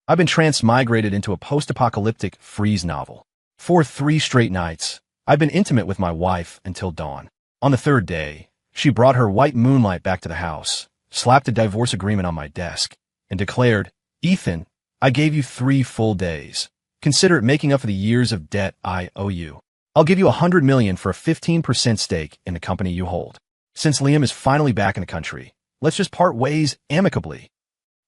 I've been transmigrated into a post-apocalyptic freeze novel. For 3 straight nights, I've been intimate with my wife until dawn. On the 3rd day, she brought her white moonlight back to the house, slapped a divorce agreement on my desk, and declared, "Ethan, I gave you 3 full days. Consider it making up for the years of debt I owe you. I'll give you $100 million for a 15% stake in the company you hold. Since Liam is finally back in the country, let's just part ways amicably."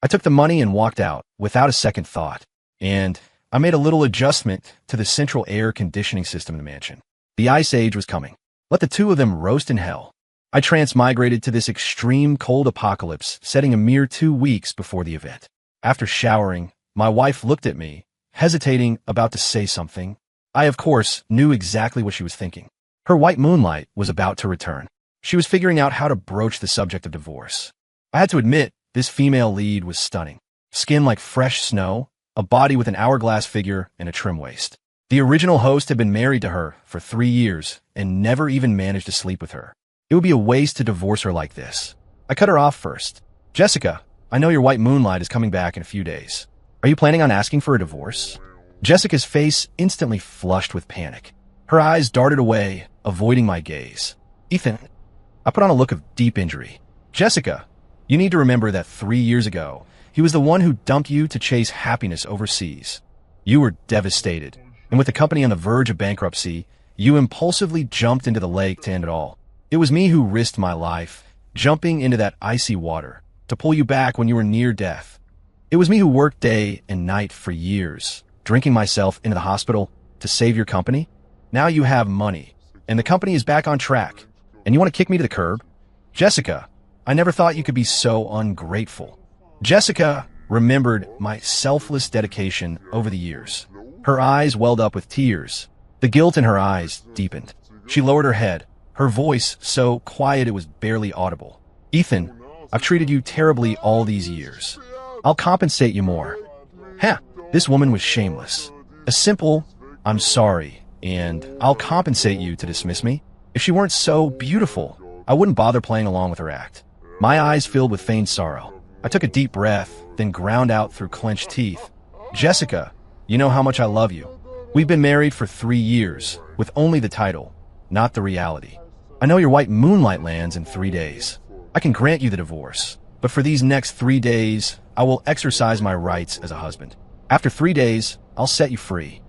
I took the money and walked out without a second thought, and I made a little adjustment to the central air conditioning system in the mansion. The ice age was coming. Let the 2 of them roast in hell. I transmigrated to this extreme cold apocalypse, setting a mere 2 weeks before the event. After showering, my wife looked at me, hesitating, about to say something. I, of course, knew exactly what she was thinking. Her white moonlight was about to return. She was figuring out how to broach the subject of divorce. I had to admit, this female lead was stunning. Skin like fresh snow, a body with an hourglass figure and a trim waist. The original host had been married to her for 3 years and never even managed to sleep with her. It would be a waste to divorce her like this. I cut her off first. "Jessica, I know your white moonlight is coming back in a few days. Are you planning on asking for a divorce?" Jessica's face instantly flushed with panic. Her eyes darted away, avoiding my gaze. "Ethan," I put on a look of deep injury. "Jessica, you need to remember that 3 years ago, he was the one who dumped you to chase happiness overseas. You were devastated, and with the company on the verge of bankruptcy, you impulsively jumped into the lake to end it all. It was me who risked my life, jumping into that icy water, to pull you back when you were near death. It was me who worked day and night for years, drinking myself into the hospital to save your company. Now you have money, and the company is back on track, and you want to kick me to the curb? Jessica, I never thought you could be so ungrateful." Jessica remembered my selfless dedication over the years. Her eyes welled up with tears. The guilt in her eyes deepened. She lowered her head, her voice so quiet it was barely audible. "Ethan, I've treated you terribly all these years. I'll compensate you more." This woman was shameless. A simple, "I'm sorry," and "I'll compensate you" to dismiss me. If she weren't so beautiful, I wouldn't bother playing along with her act. My eyes filled with feigned sorrow. I took a deep breath, then ground out through clenched teeth. "Jessica, you know how much I love you. We've been married for 3 years, with only the title, not the reality. I know your white moonlight lands in 3 days. I can grant you the divorce, but for these next 3 days, I will exercise my rights as a husband. After 3 days, I'll set you free."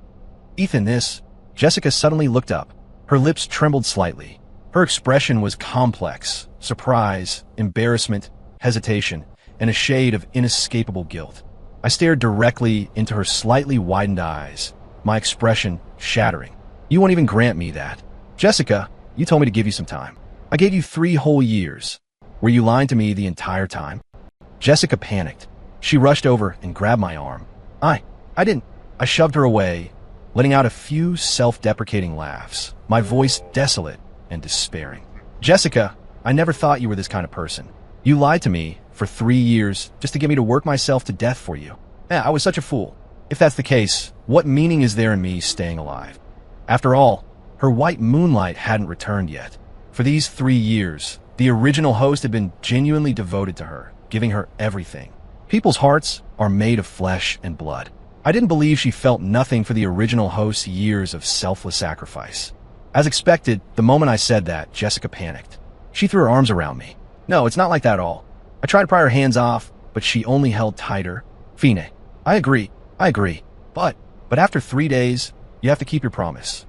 "Ethan, this..." Jessica suddenly looked up. Her lips trembled slightly. Her expression was complex: surprise, embarrassment, hesitation, and a shade of inescapable guilt. I stared directly into her slightly widened eyes, my expression shattering. "You won't even grant me that. Jessica, you told me to give you some time. I gave you 3 whole years. Were you lying to me the entire time?" Jessica panicked. She rushed over and grabbed my arm. I didn't. I shoved her away, letting out a few self-deprecating laughs, my voice desolate and despairing. "Jessica, I never thought you were this kind of person. You lied to me for 3 years just to get me to work myself to death for you. I was such a fool. If that's the case, what meaning is there in me staying alive?" After all, her white moonlight hadn't returned yet. For these 3 years, the original host had been genuinely devoted to her, giving her everything. People's hearts are made of flesh and blood. I didn't believe she felt nothing for the original host's years of selfless sacrifice. As expected, the moment I said that, Jessica panicked. She threw her arms around me. "No, it's not like that at all." I tried to pry her hands off, but she only held tighter. "Fine, I agree. But after 3 days, you have to keep your promise."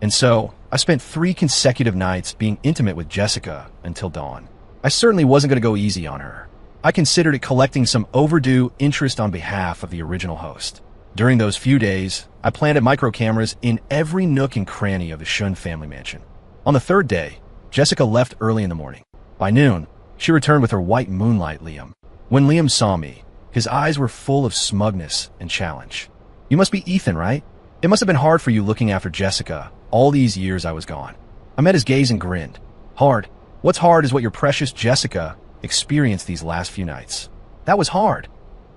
And so, I spent 3 consecutive nights being intimate with Jessica until dawn. I certainly wasn't going to go easy on her. I considered it collecting some overdue interest on behalf of the original host. During those few days, I planted micro cameras in every nook and cranny of the Shun family mansion. On the 3rd day, Jessica left early in the morning. By noon, she returned with her white moonlight Liam. When Liam saw me, his eyes were full of smugness and challenge. "You must be Ethan, right? It must have been hard for you looking after Jessica all these years I was gone." I met his gaze and grinned. "Hard? What's hard is what your precious Jessica experienced these last few nights. That was hard."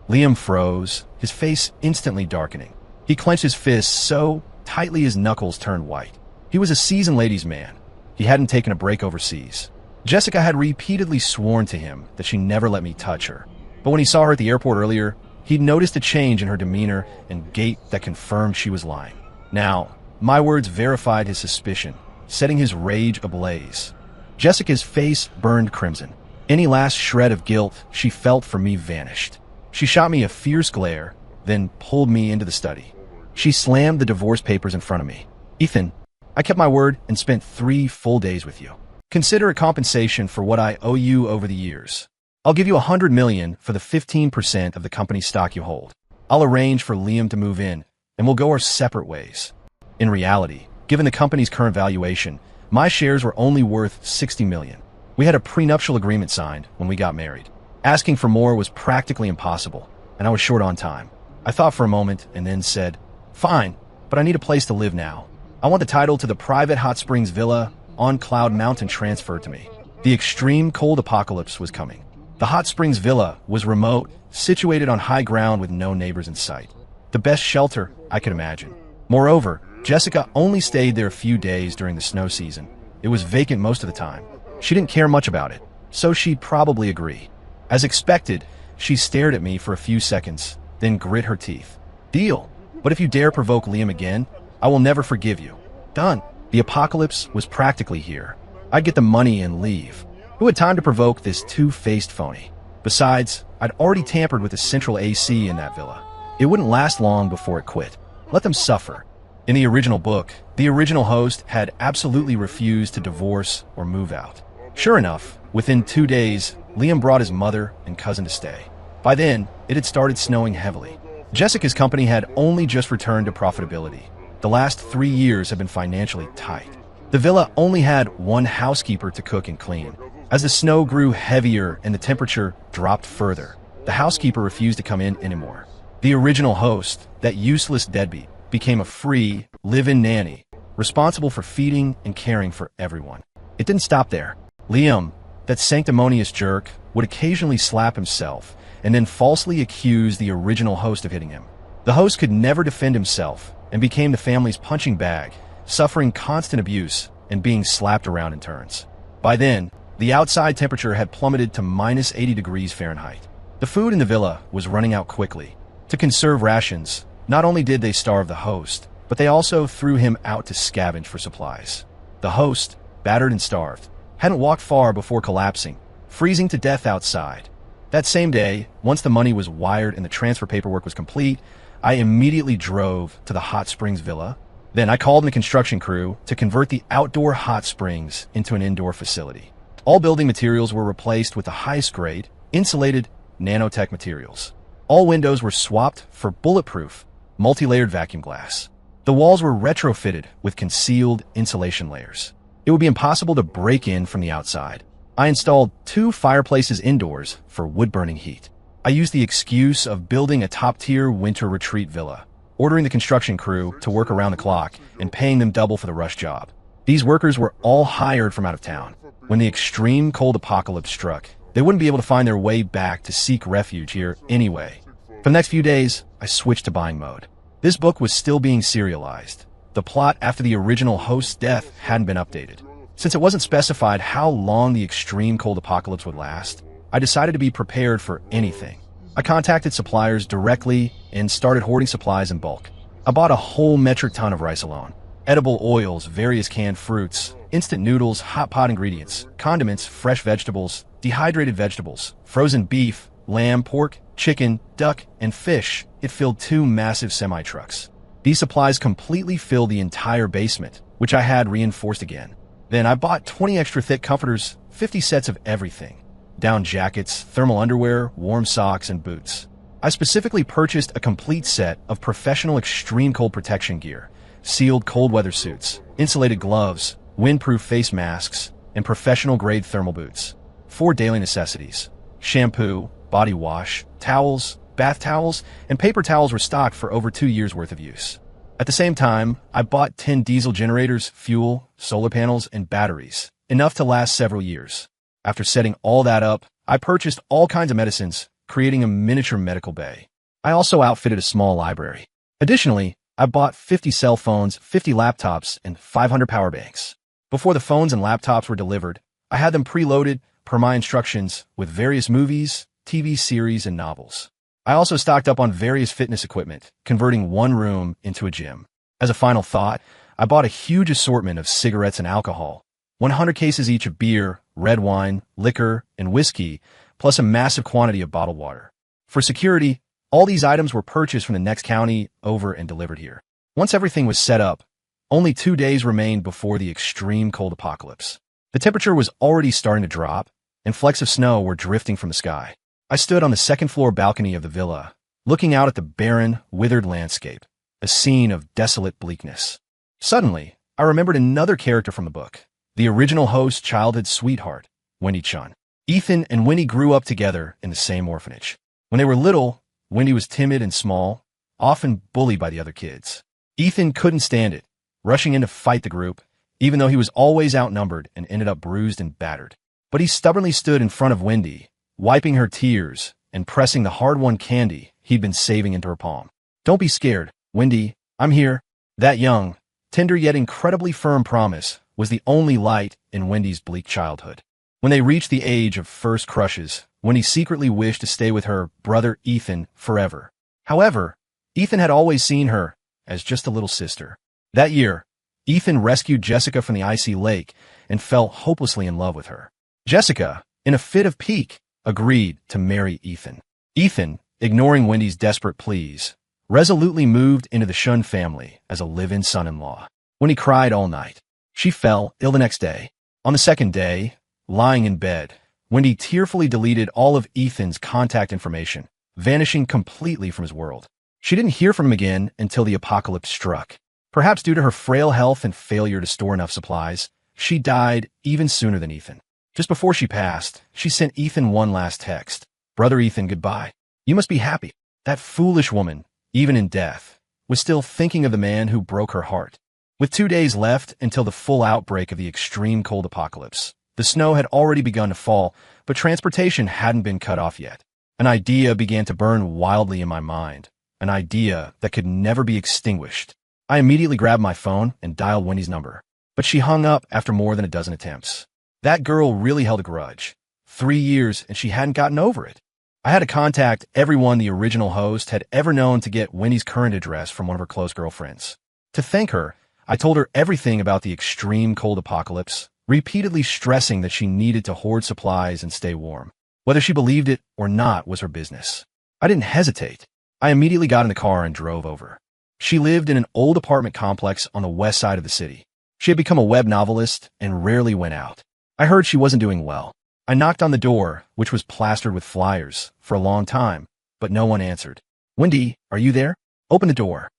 Liam froze, his face instantly darkening. He clenched his fists so tightly his knuckles turned white. He was a seasoned ladies' man. He hadn't taken a break overseas. Jessica had repeatedly sworn to him that she never let me touch her. But when he saw her at the airport earlier, He'd noticed a change in her demeanor and gait that confirmed she was lying. Now, my words verified his suspicion, setting his rage ablaze. Jessica's face burned crimson. Any last shred of guilt she felt for me vanished. She shot me a fierce glare, then pulled me into the study. She slammed the divorce papers in front of me. "Ethan, I kept my word and spent 3 full days with you. Consider it compensation for what I owe you over the years. I'll give you $100 million for the 15% of the company's stock you hold. I'll arrange for Liam to move in, and we'll go our separate ways." In reality, given the company's current valuation, my shares were only worth $60 million. We had a prenuptial agreement signed when we got married. Asking for more was practically impossible, and I was short on time. I thought for a moment and then said, "Fine, but I need a place to live now. I want the title to the private hot springs villa on Cloud Mountain transferred to me." The extreme cold apocalypse was coming. The hot springs villa was remote, situated on high ground with no neighbors in sight. The best shelter I could imagine. Moreover, Jessica only stayed there a few days during the snow season. It was vacant most of the time. She didn't care much about it, so she'd probably agree. As expected, she stared at me for a few seconds, then grit her teeth. "Deal. But if you dare provoke Liam again, I will never forgive you." Done. The apocalypse was practically here. I'd get the money and leave. Who had time to provoke this two-faced phony? Besides, I'd already tampered with the central AC in that villa. It wouldn't last long before it quit. Let them suffer. In the original book, the original host had absolutely refused to divorce or move out. Sure enough, within 2 days, Liam brought his mother and cousin to stay. By then, it had started snowing heavily. Jessica's company had only just returned to profitability. The last 3 years had been financially tight. The villa only had one housekeeper to cook and clean. As the snow grew heavier and the temperature dropped further, the housekeeper refused to come in anymore. The original host, that useless deadbeat, became a free, live-in nanny, responsible for feeding and caring for everyone. It didn't stop there. Liam, that sanctimonious jerk, would occasionally slap himself and then falsely accuse the original host of hitting him. The host could never defend himself and became the family's punching bag, suffering constant abuse and being slapped around in turns. By then, the outside temperature had plummeted to minus 80 degrees Fahrenheit. The food in the villa was running out quickly. To conserve rations, not only did they starve the host, but they also threw him out to scavenge for supplies. The host, battered and starved, hadn't walked far before collapsing, freezing to death outside. That same day, once the money was wired and the transfer paperwork was complete, I immediately drove to the hot springs villa. Then I called in the construction crew to convert the outdoor hot springs into an indoor facility. All building materials were replaced with the highest grade, insulated, nanotech materials. All windows were swapped for bulletproof, multi-layered vacuum glass. The walls were retrofitted with concealed insulation layers. It would be impossible to break in from the outside. I installed 2 fireplaces indoors for wood-burning heat. I used the excuse of building a top-tier winter retreat villa, ordering the construction crew to work around the clock and paying them double for the rush job. These workers were all hired from out of town. When the extreme cold apocalypse struck, they wouldn't be able to find their way back to seek refuge here anyway. For the next few days, I switched to buying mode. This book was still being serialized. The plot after the original host's death hadn't been updated. Since it wasn't specified how long the extreme cold apocalypse would last, I decided to be prepared for anything. I contacted suppliers directly and started hoarding supplies in bulk. I bought a whole metric ton of rice alone. Edible oils, various canned fruits, instant noodles, hot pot ingredients, condiments, fresh vegetables, dehydrated vegetables, frozen beef, lamb, pork, chicken, duck, and fish. It filled 2 massive semi-trucks. These supplies completely filled the entire basement, which I had reinforced again. Then I bought 20 extra thick comforters, 50 sets of everything. Down jackets, thermal underwear, warm socks, and boots. I specifically purchased a complete set of professional extreme cold protection gear, sealed cold weather suits, insulated gloves, windproof face masks, and professional-grade thermal boots. 4 daily necessities: shampoo, body wash, towels, bath towels, and paper towels were stocked for over 2 years' worth of use. At the same time, I bought 10 diesel generators, fuel, solar panels, and batteries, enough to last several years. After setting all that up, I purchased all kinds of medicines, creating a miniature medical bay. I also outfitted a small library. Additionally, I bought 50 cell phones, 50 laptops, and 500 power banks. Before the phones and laptops were delivered, I had them preloaded, per my instructions, with various movies, TV series, and novels. I also stocked up on various fitness equipment, converting one room into a gym. As a final thought, I bought a huge assortment of cigarettes and alcohol, 100 cases each of beer, red wine, liquor, and whiskey, plus a massive quantity of bottled water. For security, all these items were purchased from the next county over and delivered here. Once everything was set up, only 2 days remained before the extreme cold apocalypse. The temperature was already starting to drop, and flecks of snow were drifting from the sky. I stood on the second-floor balcony of the villa, looking out at the barren, withered landscape, a scene of desolate bleakness. Suddenly, I remembered another character from the book, the original host's childhood sweetheart, Wendy Chun. Ethan and Wendy grew up together in the same orphanage. When they were little, Wendy was timid and small, often bullied by the other kids. Ethan couldn't stand it, rushing in to fight the group, even though he was always outnumbered and ended up bruised and battered. But he stubbornly stood in front of Wendy, wiping her tears and pressing the hard-won candy he'd been saving into her palm. "Don't be scared, Wendy, I'm here." That young, tender yet incredibly firm promise was the only light in Wendy's bleak childhood. When they reached the age of first crushes, Wendy secretly wished to stay with her brother Ethan forever. However, Ethan had always seen her as just a little sister. That year, Ethan rescued Jessica from the icy lake and fell hopelessly in love with her. Jessica, in a fit of pique, agreed to marry Ethan. Ethan, ignoring Wendy's desperate pleas, resolutely moved into the Shun family as a live-in son-in-law. Wendy cried all night. She fell ill the next day. On the second day, lying in bed, Wendy tearfully deleted all of Ethan's contact information, vanishing completely from his world. She didn't hear from him again until the apocalypse struck. Perhaps due to her frail health and failure to store enough supplies, she died even sooner than Ethan. Just before she passed, she sent Ethan one last text. "Brother Ethan, goodbye. You must be happy." That foolish woman, even in death, was still thinking of the man who broke her heart. With 2 days left until the full outbreak of the extreme cold apocalypse, the snow had already begun to fall, but transportation hadn't been cut off yet. An idea began to burn wildly in my mind, an idea that could never be extinguished. I immediately grabbed my phone and dialed Wendy's number, but she hung up after more than a dozen attempts. That girl really held a grudge. 3 years and she hadn't gotten over it. I had to contact everyone the original host had ever known to get Wendy's current address from one of her close girlfriends. To thank her, I told her everything about the extreme cold apocalypse, repeatedly stressing that she needed to hoard supplies and stay warm. Whether she believed it or not was her business. I didn't hesitate. I immediately got in the car and drove over. She lived in an old apartment complex on the west side of the city. She had become a web novelist and rarely went out. I heard she wasn't doing well. I knocked on the door, which was plastered with flyers, for a long time, but no one answered. "Wendy, are you there? Open the door."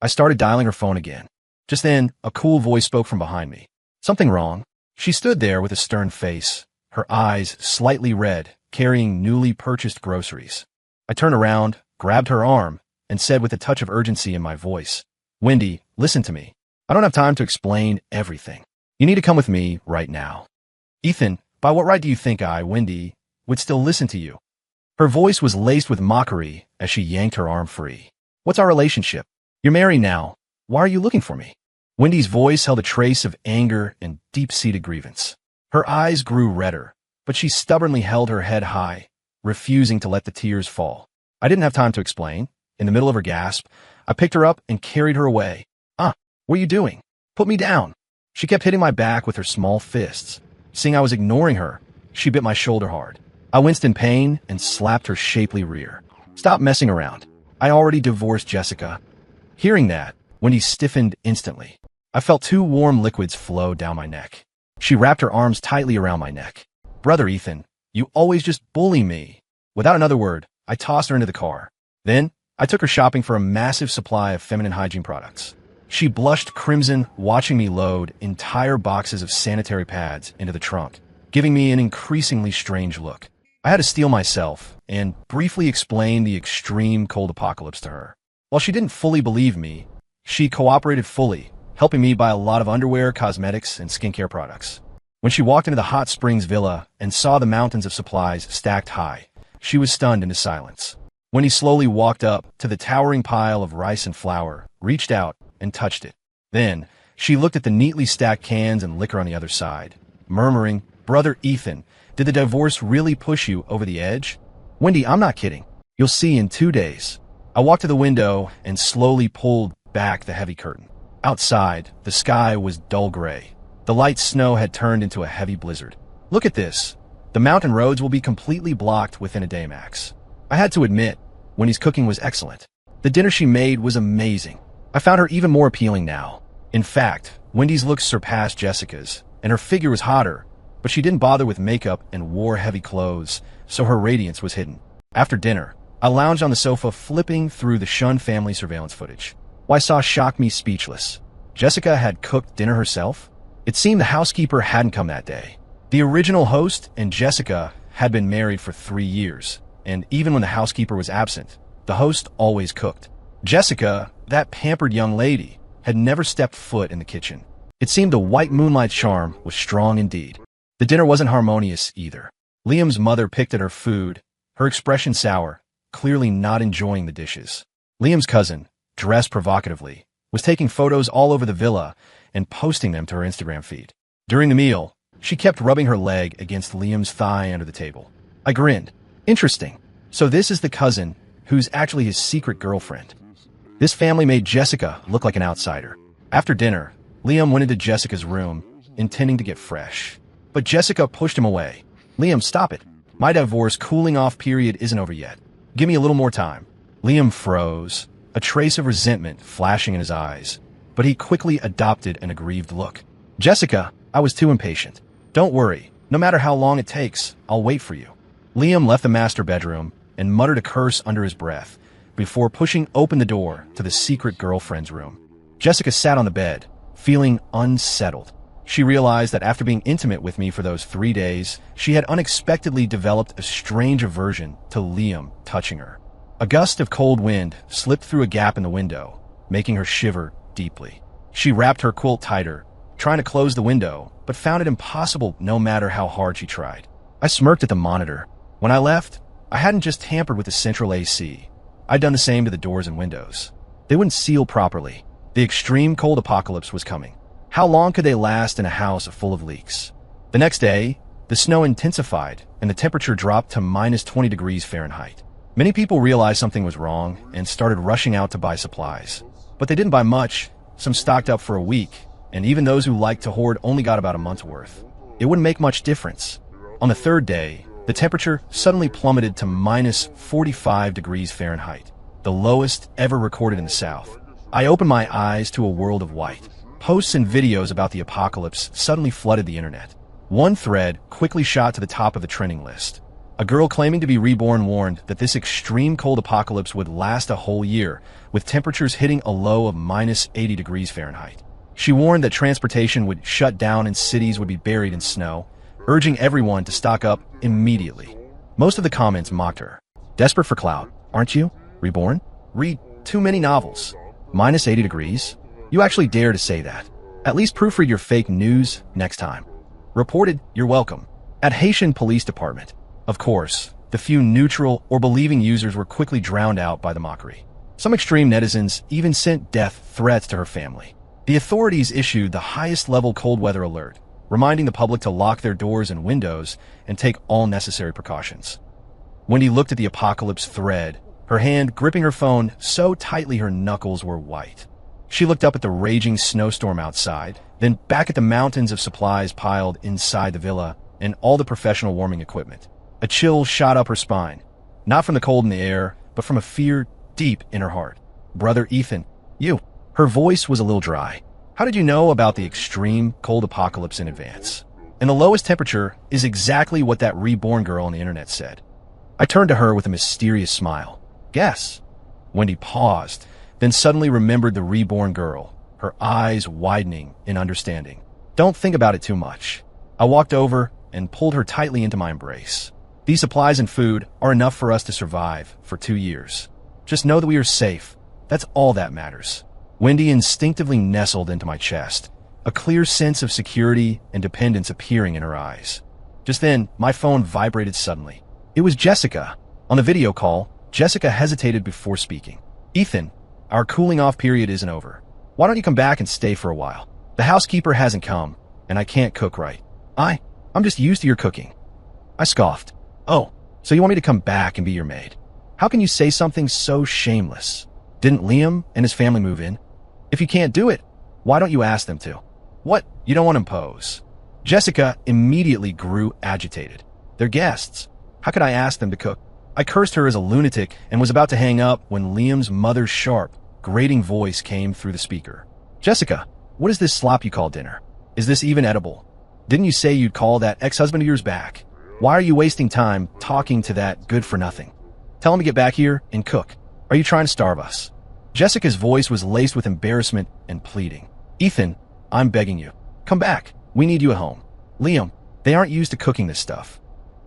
I started dialing her phone again. Just then, a cool voice spoke from behind me. "Something wrong?" She stood there with a stern face, her eyes slightly red, carrying newly purchased groceries. I turned around, grabbed her arm, and said with a touch of urgency in my voice, "Wendy, listen to me. I don't have time to explain everything. You need to come with me right now." "Ethan, by what right do you think I, Wendy, would still listen to you?" Her voice was laced with mockery as she yanked her arm free. "What's our relationship? You're married now. Why are you looking for me?" Wendy's voice held a trace of anger and deep-seated grievance. Her eyes grew redder, but she stubbornly held her head high, refusing to let the tears fall. I didn't have time to explain. In the middle of her gasp, I picked her up and carried her away. What are you doing? Put me down." She kept hitting my back with her small fists. Seeing I was ignoring her, she bit my shoulder hard. I winced in pain and slapped her shapely rear. "Stop messing around. I already divorced Jessica." Hearing that, Wendy stiffened instantly. I felt 2 warm liquids flow down my neck. She wrapped her arms tightly around my neck. "Brother Ethan, you always just bully me." Without another word, I tossed her into the car. Then, I took her shopping for a massive supply of feminine hygiene products. She blushed crimson, watching me load entire boxes of sanitary pads into the trunk, giving me an increasingly strange look. I had to steel myself and briefly explain the extreme cold apocalypse to her. While she didn't fully believe me, she cooperated fully, helping me buy a lot of underwear, cosmetics, and skincare products. When she walked into the Hot Springs villa and saw the mountains of supplies stacked high, she was stunned into silence. When he slowly walked up to the towering pile of rice and flour, reached out, and touched it. Then, she looked at the neatly stacked cans and liquor on the other side, murmuring, "Brother Ethan, did the divorce really push you over the edge?" "Wendy, I'm not kidding. You'll see in 2 days. I walked to the window and slowly pulled back the heavy curtain. Outside, the sky was dull gray. The light snow had turned into a heavy blizzard. Look at this. The mountain roads will be completely blocked within a day max. I had to admit, Wendy's cooking was excellent. The dinner she made was amazing. I found her even more appealing now. In fact, Wendy's looks surpassed Jessica's, and her figure was hotter, but she didn't bother with makeup and wore heavy clothes, so her radiance was hidden. After dinner, I lounged on the sofa flipping through the Shun family surveillance footage. What I saw shocked me speechless. Jessica had cooked dinner herself? It seemed the housekeeper hadn't come that day. The original host and Jessica had been married for 3 years, and even when the housekeeper was absent, the host always cooked. Jessica, that pampered young lady, had never stepped foot in the kitchen. It seemed the white moonlight charm was strong indeed. The dinner wasn't harmonious either. Liam's mother picked at her food, her expression sour, clearly not enjoying the dishes. Liam's cousin, dressed provocatively, was taking photos all over the villa and posting them to her Instagram feed. During the meal, she kept rubbing her leg against Liam's thigh under the table. I grinned. Interesting. So this is the cousin who's actually his secret girlfriend. This family made Jessica look like an outsider. After dinner, Liam went into Jessica's room, intending to get fresh. But Jessica pushed him away. Liam, stop it. My divorce cooling off period isn't over yet. Give me a little more time. Liam froze, a trace of resentment flashing in his eyes, but he quickly adopted an aggrieved look. Jessica, I was too impatient. Don't worry. No matter how long it takes, I'll wait for you. Liam left the master bedroom and muttered a curse under his breath before pushing open the door to the secret girlfriend's room. Jessica sat on the bed, feeling unsettled. She realized that after being intimate with me for those 3 days, she had unexpectedly developed a strange aversion to Liam touching her. A gust of cold wind slipped through a gap in the window, making her shiver deeply. She wrapped her quilt tighter, trying to close the window, but found it impossible no matter how hard she tried. I smirked at the monitor. When I left, I hadn't just tampered with the central AC. I'd done the same to the doors and windows. They wouldn't seal properly. The extreme cold apocalypse was coming. How long could they last in a house full of leaks? The next day, the snow intensified and the temperature dropped to minus 20 degrees Fahrenheit. Many people realized something was wrong and started rushing out to buy supplies. But they didn't buy much. Some stocked up for a week, and even those who liked to hoard only got about a month's worth. It wouldn't make much difference. On the third day, the temperature suddenly plummeted to minus 45 degrees Fahrenheit, the lowest ever recorded in the South. I opened my eyes to a world of white. Posts and videos about the apocalypse suddenly flooded the internet. One thread quickly shot to the top of the trending list. A girl claiming to be reborn warned that this extreme cold apocalypse would last a whole year, with temperatures hitting a low of minus 80 degrees Fahrenheit. She warned that transportation would shut down and cities would be buried in snow, urging everyone to stock up immediately. Most of the comments mocked her. Desperate for clout, aren't you? Reborn? Read too many novels. Minus 80 degrees? You actually dare to say that. At least proofread your fake news next time. Reported, you're welcome. At Haitian Police Department. Of course, the few neutral or believing users were quickly drowned out by the mockery. Some extreme netizens even sent death threats to her family. The authorities issued the highest-level cold weather alert, reminding the public to lock their doors and windows and take all necessary precautions. Wendy looked at the apocalypse thread, her hand gripping her phone so tightly her knuckles were white. She looked up at the raging snowstorm outside, then back at the mountains of supplies piled inside the villa and all the professional warming equipment. A chill shot up her spine, not from the cold in the air, but from a fear deep in her heart. Brother Ethan, you. Her voice was a little dry. How did you know about the extreme cold apocalypse in advance? And the lowest temperature is exactly what that reborn girl on the internet said. I turned to her with a mysterious smile. Guess. Wendy paused, then suddenly remembered the reborn girl, her eyes widening in understanding. Don't think about it too much. I walked over and pulled her tightly into my embrace. These supplies and food are enough for us to survive for 2 years. Just know that we are safe. That's all that matters. Wendy instinctively nestled into my chest, a clear sense of security and dependence appearing in her eyes. Just then, my phone vibrated suddenly. It was Jessica. On the video call, Jessica hesitated before speaking. Ethan, our cooling off period isn't over. Why don't you come back and stay for a while? The housekeeper hasn't come, and I can't cook right. I'm just used to your cooking. I scoffed. Oh, so you want me to come back and be your maid? How can you say something so shameless? Didn't Liam and his family move in? If you can't do it, why don't you ask them to? What? You don't want to impose? Jessica immediately grew agitated. They're guests. How could I ask them to cook? I cursed her as a lunatic and was about to hang up when Liam's mother's sharp, grating voice came through the speaker. Jessica, what is this slop you call dinner? Is this even edible? Didn't you say you'd call that ex-husband of yours back? Why are you wasting time talking to that good-for-nothing? Tell him to get back here and cook. Are you trying to starve us? Jessica's voice was laced with embarrassment and pleading. Ethan, I'm begging you. Come back. We need you at home. Liam, they aren't used to cooking this stuff.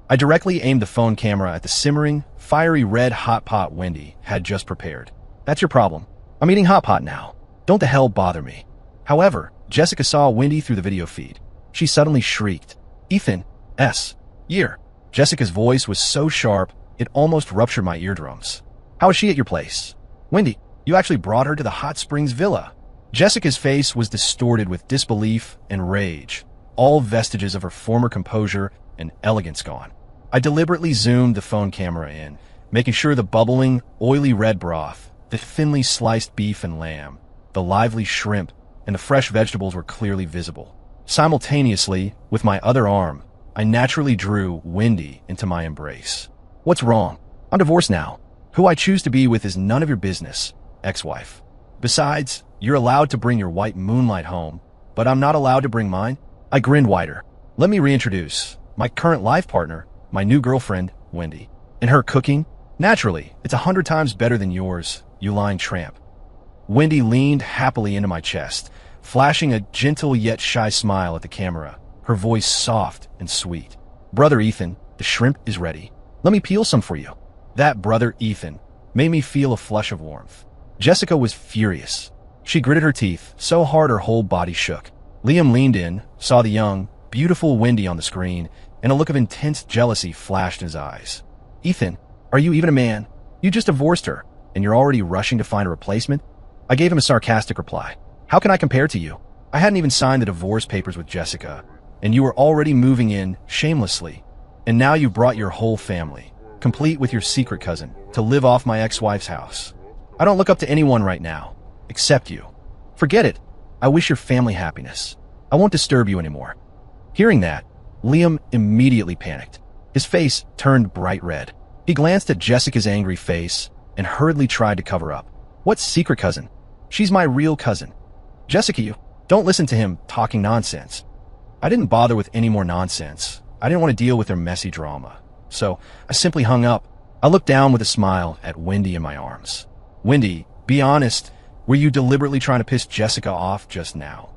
I directly aimed the phone camera at the simmering, fiery red hot pot Wendy had just prepared. That's your problem. I'm eating hot pot now. Don't the hell bother me. However, Jessica saw Wendy through the video feed. She suddenly shrieked. Ethan, year. Jessica's voice was so sharp, it almost ruptured my eardrums. How is she at your place? Wendy, you actually brought her to the Hot Springs Villa. Jessica's face was distorted with disbelief and rage, all vestiges of her former composure and elegance gone. I deliberately zoomed the phone camera in, making sure the bubbling, oily red broth, the thinly sliced beef and lamb, the lively shrimp, and the fresh vegetables were clearly visible. Simultaneously, with my other arm, I naturally drew Wendy into my embrace. What's wrong? I'm divorced now. Who I choose to be with is none of your business, ex-wife. Besides, you're allowed to bring your white moonlight home, but I'm not allowed to bring mine? I grinned wider. Let me reintroduce my current life partner, my new girlfriend, Wendy. And her cooking? Naturally, it's 100 times better than yours, you lying tramp. Wendy leaned happily into my chest, flashing a gentle yet shy smile at the camera, her voice soft and sweet. Brother Ethan, the shrimp is ready. Let me peel some for you. That brother Ethan made me feel a flush of warmth. Jessica was furious. She gritted her teeth so hard her whole body shook. Liam leaned in, saw the young, beautiful Wendy on the screen, and a look of intense jealousy flashed in his eyes. Ethan, are you even a man? You just divorced her, and you're already rushing to find a replacement? I gave him a sarcastic reply. How can I compare to you? I hadn't even signed the divorce papers with Jessica, and you were already moving in shamelessly. And now you've brought your whole family, complete with your secret cousin, to live off my ex-wife's house. I don't look up to anyone right now, except you. Forget it. I wish your family happiness. I won't disturb you anymore. Hearing that, Liam immediately panicked. His face turned bright red. He glanced at Jessica's angry face and hurriedly tried to cover up. What secret cousin? She's my real cousin. Jessica, you don't listen to him talking nonsense. I didn't bother with any more nonsense. I didn't want to deal with their messy drama. So I simply hung up. I looked down with a smile at Wendy in my arms. Wendy, be honest, were you deliberately trying to piss Jessica off just now?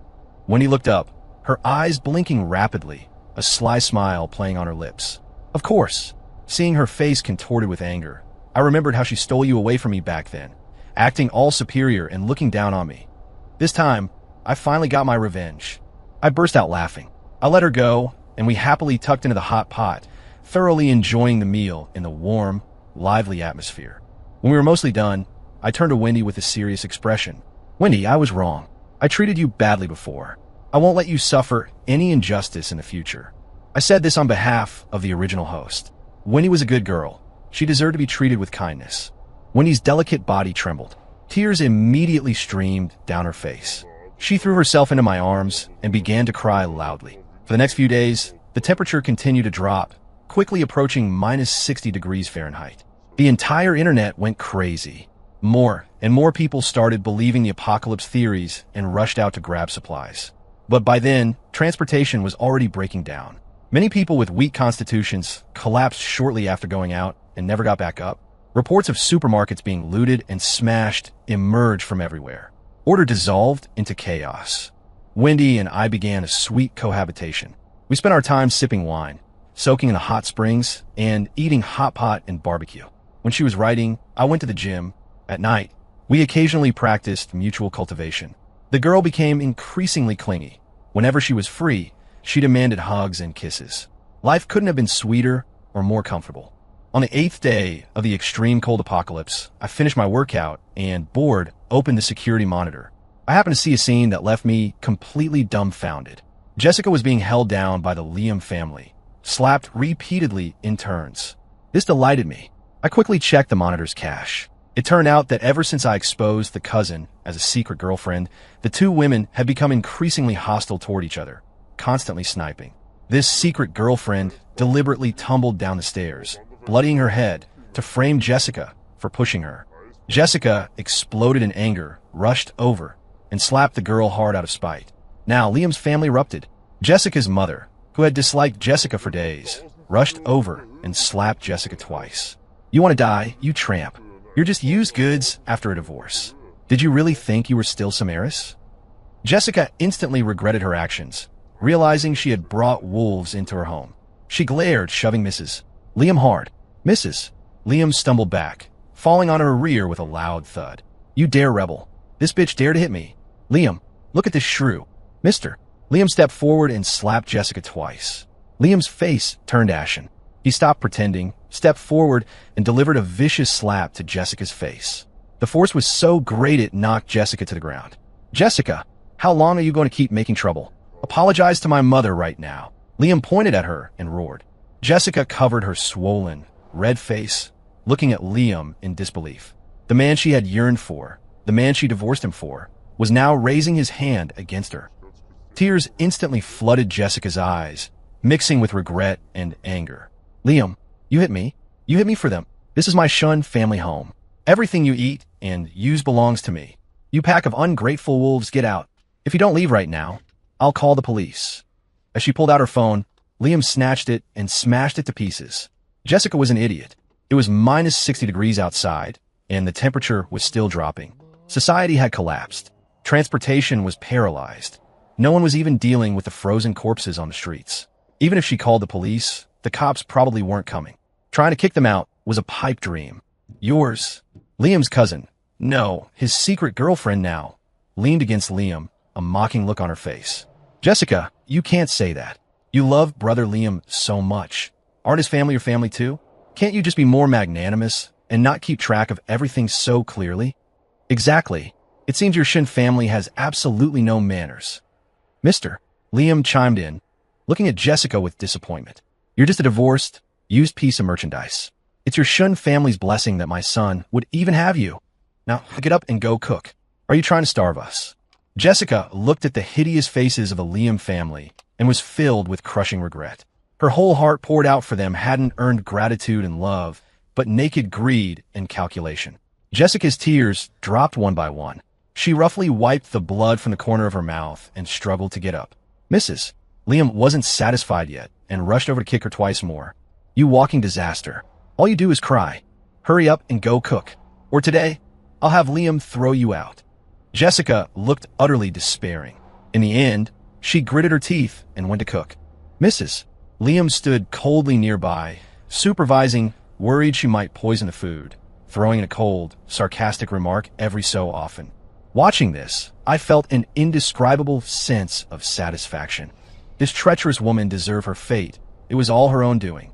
Wendy looked up, her eyes blinking rapidly, a sly smile playing on her lips. Of course. Seeing her face contorted with anger, I remembered how she stole you away from me back then, acting all superior and looking down on me. This time, I finally got my revenge. I burst out laughing. I let her go, and we happily tucked into the hot pot, thoroughly enjoying the meal in the warm, lively atmosphere. When we were mostly done, I turned to Wendy with a serious expression. Wendy, I was wrong. I treated you badly before. I won't let you suffer any injustice in the future. I said this on behalf of the original host. Wendy was a good girl. She deserved to be treated with kindness. Wendy's delicate body trembled. Tears immediately streamed down her face. She threw herself into my arms and began to cry loudly. For the next few days, the temperature continued to drop, quickly approaching minus 60 degrees Fahrenheit. The entire internet went crazy. More and more people started believing the apocalypse theories and rushed out to grab supplies. But by then, transportation was already breaking down. Many people with weak constitutions collapsed shortly after going out and never got back up. Reports of supermarkets being looted and smashed emerged from everywhere. Order dissolved into chaos. Wendy and I began a sweet cohabitation. We spent our time sipping wine, soaking in the hot springs, and eating hot pot and barbecue. When she was writing, I went to the gym. At night, we occasionally practiced mutual cultivation. The girl became increasingly clingy. Whenever she was free, she demanded hugs and kisses. Life couldn't have been sweeter or more comfortable. On the 8th day of the extreme cold apocalypse, I finished my workout and, bored, opened the security monitor. I happened to see a scene that left me completely dumbfounded. Jessica was being held down by the Liam family, slapped repeatedly in turns. This delighted me. I quickly checked the monitor's cache. It turned out that ever since I exposed the cousin as a secret girlfriend, the two women had become increasingly hostile toward each other, constantly sniping. This secret girlfriend deliberately tumbled down the stairs, bloodying her head, to frame Jessica for pushing her. Jessica exploded in anger, rushed over, and slapped the girl hard out of spite. Now Liam's family erupted. Jessica's mother, who had disliked Jessica for days, rushed over and slapped Jessica twice. "You want to die, you tramp. You're just used goods after a divorce. Did you really think you were still Samaris?" Jessica instantly regretted her actions, realizing she had brought wolves into her home. She glared, shoving Mrs. Liam hard. "Mrs." Liam stumbled back, falling on her rear with a loud thud. "You dare rebel. This bitch dared to hit me. Liam, look at this shrew." "Mister." Liam stepped forward and slapped Jessica twice. Liam's face turned ashen. He stopped pretending, stepped forward, and delivered a vicious slap to Jessica's face. The force was so great it knocked Jessica to the ground. "Jessica, how long are you going to keep making trouble? Apologize to my mother right now." Liam pointed at her and roared. Jessica covered her swollen, red face, looking at Liam in disbelief. The man she had yearned for, the man she divorced him for, was now raising his hand against her. Tears instantly flooded Jessica's eyes, mixing with regret and anger. "Liam, you hit me. You hit me for them. This is my Shun family home. Everything you eat and use belongs to me. You pack of ungrateful wolves, get out. If you don't leave right now, I'll call the police." As she pulled out her phone, Liam snatched it and smashed it to pieces. Jessica was an idiot. It was minus 60 degrees outside, and the temperature was still dropping. Society had collapsed. Transportation was paralyzed. No one was even dealing with the frozen corpses on the streets. Even if she called the police, the cops probably weren't coming. Trying to kick them out was a pipe dream. "Yours." Liam's cousin, no, his secret girlfriend now, leaned against Liam, a mocking look on her face. "Jessica, you can't say that. You love brother Liam so much. Aren't his family your family too? Can't you just be more magnanimous and not keep track of everything so clearly?" "Exactly. It seems your Shin family has absolutely no manners." "Mister," Liam chimed in, looking at Jessica with disappointment. "You're just a divorced, used piece of merchandise. It's your Shun family's blessing that my son would even have you. Now, get up and go cook. Are you trying to starve us?" Jessica looked at the hideous faces of the Liam family and was filled with crushing regret. Her whole heart poured out for them hadn't earned gratitude and love, but naked greed and calculation. Jessica's tears dropped one by one. She roughly wiped the blood from the corner of her mouth and struggled to get up. "Mrs." Liam wasn't satisfied yet and rushed over to kick her twice more. "You walking disaster. All you do is cry. Hurry up and go cook. Or today, I'll have Liam throw you out." Jessica looked utterly despairing. In the end, she gritted her teeth and went to cook. "Mrs." Liam stood coldly nearby, supervising, worried she might poison the food, throwing in a cold, sarcastic remark every so often. Watching this, I felt an indescribable sense of satisfaction. This treacherous woman deserved her fate. It was all her own doing.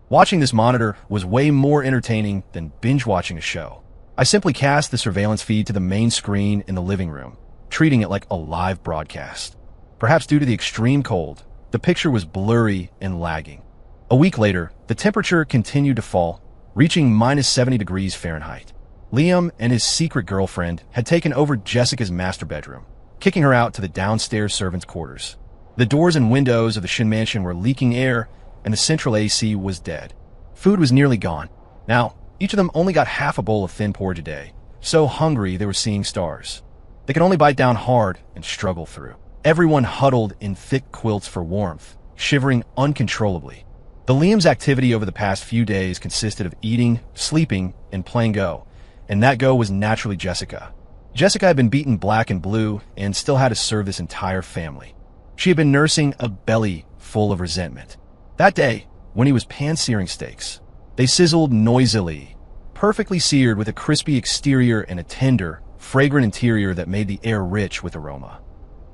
Watching this monitor was way more entertaining than binge-watching a show. I simply cast the surveillance feed to the main screen in the living room, treating it like a live broadcast. Perhaps due to the extreme cold, the picture was blurry and lagging. A week later, the temperature continued to fall, reaching minus 70 degrees Fahrenheit. Liam and his secret girlfriend had taken over Jessica's master bedroom, kicking her out to the downstairs servants' quarters. The doors and windows of the Shin mansion were leaking air, and the central AC was dead. Food was nearly gone. Now, each of them only got half a bowl of thin porridge a day, so hungry they were seeing stars. They could only bite down hard and struggle through. Everyone huddled in thick quilts for warmth, shivering uncontrollably. The Liam's activity over the past few days consisted of eating, sleeping, and playing Go, and that Go was naturally Jessica. Jessica had been beaten black and blue and still had to serve this entire family. She had been nursing a belly full of resentment. That day, when he was pan-searing steaks, they sizzled noisily, perfectly seared with a crispy exterior and a tender, fragrant interior that made the air rich with aroma.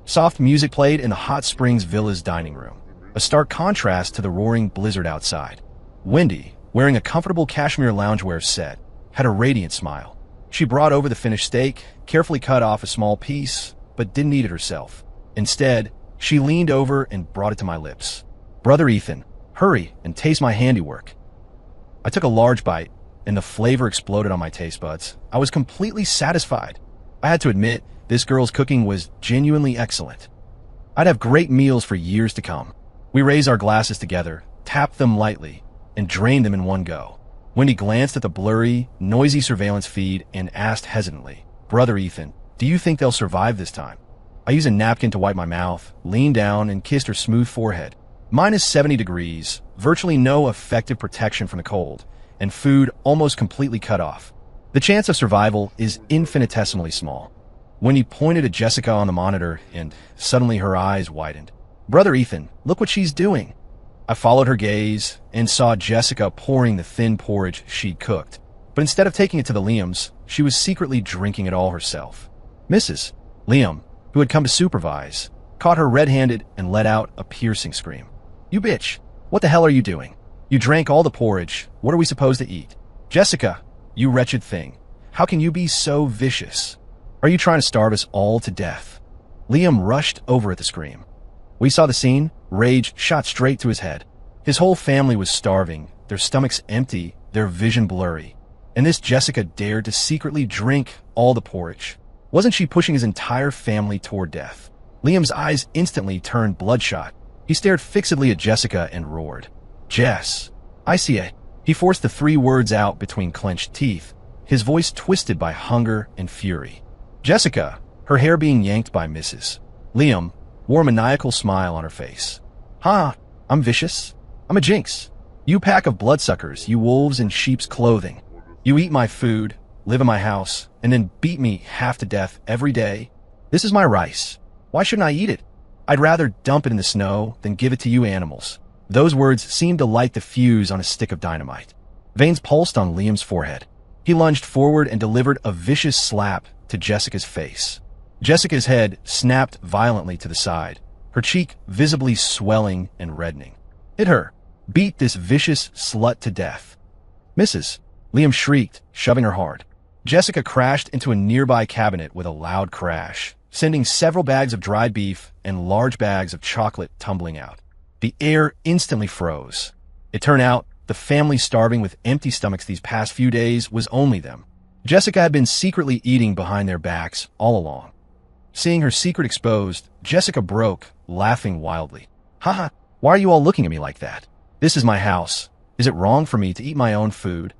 Soft music played in the Hot Springs Villa's dining room, a stark contrast to the roaring blizzard outside. Wendy, wearing a comfortable cashmere loungewear set, had a radiant smile. She brought over the finished steak, carefully cut off a small piece, but didn't eat it herself. Instead, she leaned over and brought it to my lips. "Brother Ethan, hurry and taste my handiwork." I took a large bite, and the flavor exploded on my taste buds, I was completely satisfied. I had to admit, this girl's cooking was genuinely excellent. I'd have great meals for years to come. We raised our glasses together, tapped them lightly, and drained them in one go. Wendy glanced at the blurry, noisy surveillance feed and asked hesitantly, "Brother Ethan, do you think they'll survive this time?" I used a napkin to wipe my mouth, leaned down, and kissed her smooth forehead. -70 degrees, virtually no effective protection from the cold, and food almost completely cut off. The chance of survival is infinitesimally small. Wendy pointed at Jessica on the monitor, and suddenly her eyes widened. "Brother Ethan, look what she's doing." I followed her gaze and saw Jessica pouring the thin porridge she'd cooked. But instead of taking it to the Liams, she was secretly drinking it all herself. Mrs. Liam, who had come to supervise, caught her red-handed and let out a piercing scream. "You bitch! What the hell are you doing? You drank all the porridge. What are we supposed to eat?" "Jessica, you wretched thing. How can you be so vicious? Are you trying to starve us all to death?" Liam rushed over at the scream. We saw the scene. Rage shot straight to his head. His whole family was starving, their stomachs empty, their vision blurry. And this Jessica dared to secretly drink all the porridge. Wasn't she pushing his entire family toward death? Liam's eyes instantly turned bloodshot. He stared fixedly at Jessica and roared, "Jess, I see it." He forced the 3 words out between clenched teeth, his voice twisted by hunger and fury. Jessica, her hair being yanked by Mrs. Liam, wore a maniacal smile on her face. "Ha, I'm vicious. I'm a jinx. You pack of bloodsuckers, you wolves in sheep's clothing. You eat my food, live in my house, and then beat me half to death every day. This is my rice. Why shouldn't I eat it? I'd rather dump it in the snow than give it to you animals." Those words seemed to light the fuse on a stick of dynamite. Veins pulsed on Liam's forehead. He lunged forward and delivered a vicious slap to Jessica's face. Jessica's head snapped violently to the side, her cheek visibly swelling and reddening. "Hit her. Beat this vicious slut to death." "Mrs." Liam shrieked, shoving her hard. Jessica crashed into a nearby cabinet with a loud crash, sending several bags of dried beef and large bags of chocolate tumbling out. The air instantly froze. It turned out the family starving with empty stomachs these past few days was only them. Jessica had been secretly eating behind their backs all along. Seeing her secret exposed, Jessica broke, laughing wildly. "Haha, why are you all looking at me like that? This is my house. Is it wrong for me to eat my own food?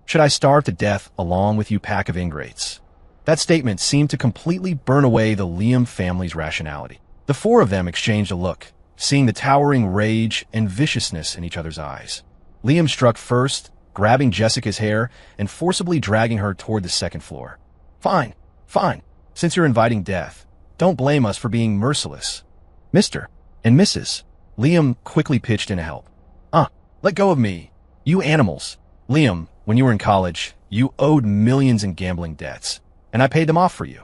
Should I starve to death along with you pack of ingrates?" That statement seemed to completely burn away the Liam family's rationality. The 4 of them exchanged a look, seeing the towering rage and viciousness in each other's eyes. Liam struck first, grabbing Jessica's hair and forcibly dragging her toward the 2nd floor. Fine. Since you're inviting death, don't blame us for being merciless." "Mr. and Mrs." Liam quickly pitched in to help. Let go of me. You animals." "Liam, when you were in college, you owed millions in gambling debts, and I paid them off for you.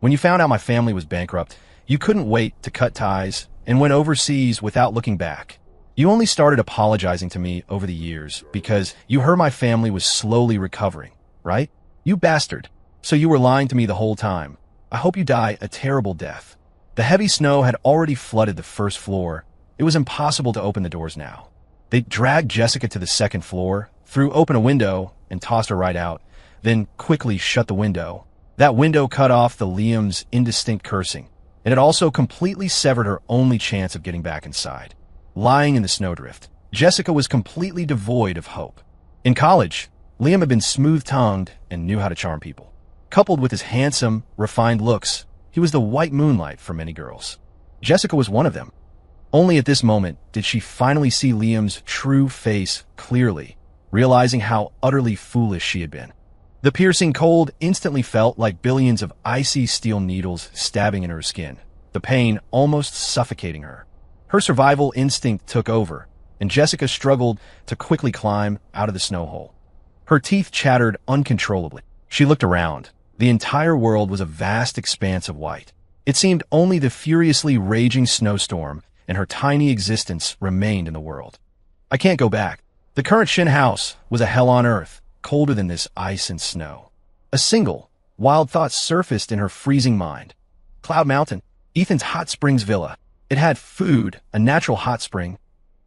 When you found out my family was bankrupt, you couldn't wait to cut ties and went overseas without looking back. You only started apologizing to me over the years because you heard my family was slowly recovering, right? You bastard. So you were lying to me the whole time. I hope you die a terrible death." The heavy snow had already flooded the 1st floor. It was impossible to open the doors now. They dragged Jessica to the 2nd floor, threw open a window, and tossed her right out, then quickly shut the window. That window cut off the Liam's indistinct cursing, and it also completely severed her only chance of getting back inside. Lying in the snowdrift, Jessica was completely devoid of hope. In college, Liam had been smooth-tongued and knew how to charm people. Coupled with his handsome, refined looks, he was the white moonlight for many girls. Jessica was one of them. Only at this moment did she finally see Liam's true face clearly, realizing how utterly foolish she had been. The piercing cold instantly felt like billions of icy steel needles stabbing into her skin, the pain almost suffocating her. Her survival instinct took over, and Jessica struggled to quickly climb out of the snow hole. Her teeth chattered uncontrollably. She looked around. The entire world was a vast expanse of white. It seemed only the furiously raging snowstorm and her tiny existence remained in the world. "I can't go back." The current Shin house was a hell on earth, colder than this ice and snow. A single, wild thought surfaced in her freezing mind. Cloud Mountain, Ethan's hot springs villa. It had food, a natural hot spring.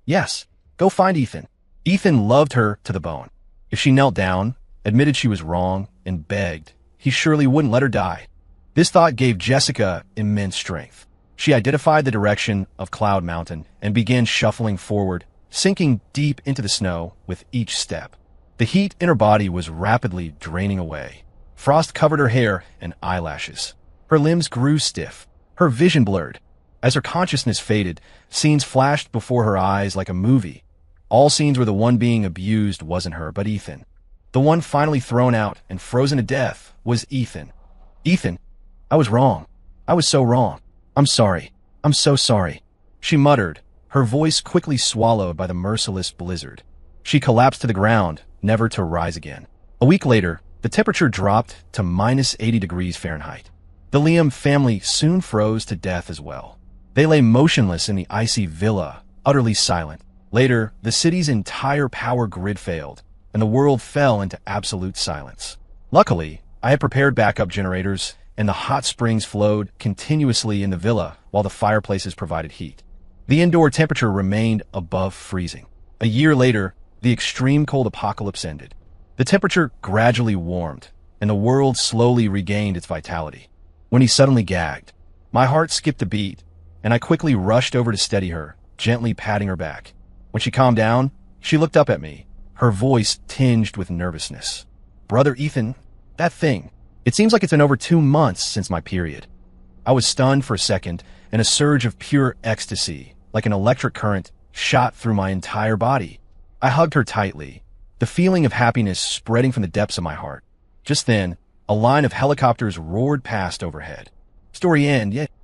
Yes, go find Ethan. Ethan loved her to the bone. If she knelt down, admitted she was wrong, and begged he surely wouldn't let her die. This thought gave Jessica immense strength. She identified the direction of Cloud Mountain and began shuffling forward, sinking deep into the snow with each step. The heat in her body was rapidly draining away. Frost covered her hair and eyelashes. Her limbs grew stiff, her vision blurred. As her consciousness faded, scenes flashed before her eyes like a movie. All scenes where the one being abused wasn't her, but Ethan. The one finally thrown out and frozen to death was Ethan. Ethan, I was wrong. I was so wrong. I'm sorry. I'm so sorry. She muttered, her voice quickly swallowed by the merciless blizzard. She collapsed to the ground, never to rise again. A week later, the temperature dropped to -80 degrees Fahrenheit. The Liam family soon froze to death as well. They lay motionless in the icy villa, utterly silent. Later, the city's entire power grid failed, and the world fell into absolute silence. Luckily, I had prepared backup generators, and the hot springs flowed continuously in the villa while the fireplaces provided heat. The indoor temperature remained above freezing. A year later, the extreme cold apocalypse ended. The temperature gradually warmed, and the world slowly regained its vitality. When he suddenly gagged, my heart skipped a beat, and I quickly rushed over to steady her, gently patting her back. When she calmed down, she looked up at me, her voice tinged with nervousness. "Brother Ethan, that thing. It seems like it's been over 2 months since my period." I was stunned for a second, and a surge of pure ecstasy, like an electric current, shot through my entire body. I hugged her tightly, the feeling of happiness spreading from the depths of my heart. Just then, a line of helicopters roared past overhead. Story end, yeah.